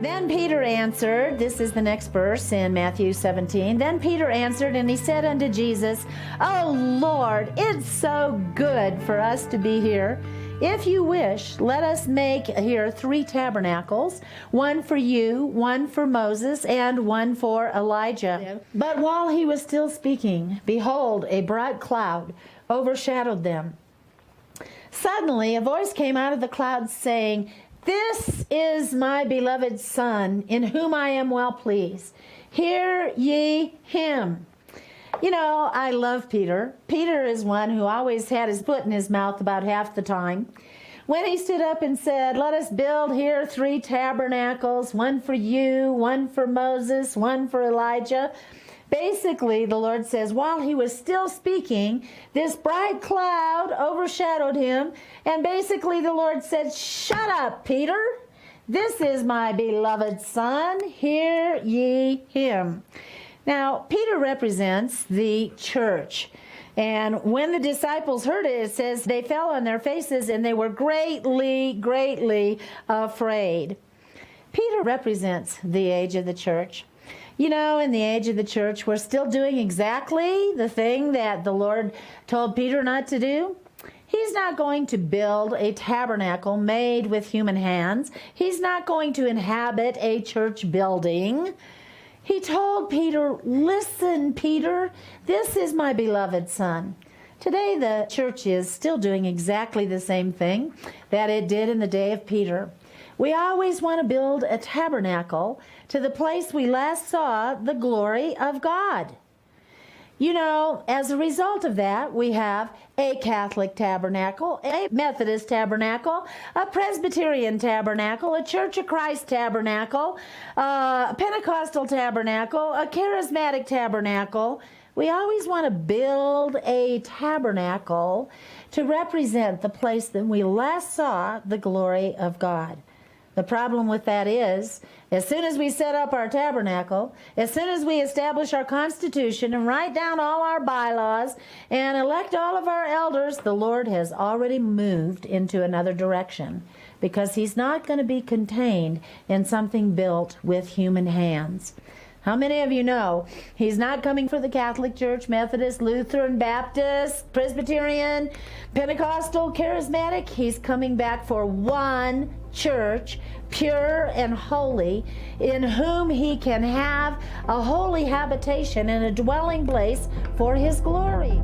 Then Peter answered, this is the next verse in Matthew 17. Then Peter answered and he said unto Jesus, O Lord, it's so good for us to be here. If you wish, let us make here 3 tabernacles, one for you, one for Moses, and one for Elijah. But while he was still speaking, behold, a bright cloud overshadowed them. Suddenly a voice came out of the cloud saying, This is my beloved Son, in whom I am well pleased. Hear ye him. You know, I love Peter. Peter is one who always had his foot in his mouth about half the time. When he stood up and said, let us build here 3 tabernacles, one for you, one for Moses, one for Elijah. Basically, the Lord says, while he was still speaking, this bright cloud overshadowed him. And basically, the Lord said, shut up, Peter. This is my beloved Son. Hear ye him. Now, Peter represents the church. And when the disciples heard it, it says they fell on their faces and they were greatly, greatly afraid. Peter represents the age of the church. You know, in the age of the church, we're still doing exactly the thing that the Lord told Peter not to do. He's not going to build a tabernacle made with human hands. He's not going to inhabit a church building. He told Peter, listen, Peter, this is my beloved Son. Today, the church is still doing exactly the same thing that it did in the day of Peter. We always want to build a tabernacle to the place we last saw the glory of God. You know, as a result of that, we have a Catholic tabernacle, a Methodist tabernacle, a Presbyterian tabernacle, a Church of Christ tabernacle, a Pentecostal tabernacle, a Charismatic tabernacle. We always want to build a tabernacle to represent the place that we last saw the glory of God. The problem with that is, as soon as we set up our tabernacle, as soon as we establish our constitution and write down all our bylaws and elect all of our elders, the Lord has already moved into another direction because he's not going to be contained in something built with human hands. How many of you know he's not coming for the Catholic Church, Methodist, Lutheran, Baptist, Presbyterian, Pentecostal, Charismatic? He's coming back for one church, pure and holy, in whom he can have a holy habitation and a dwelling place for his glory.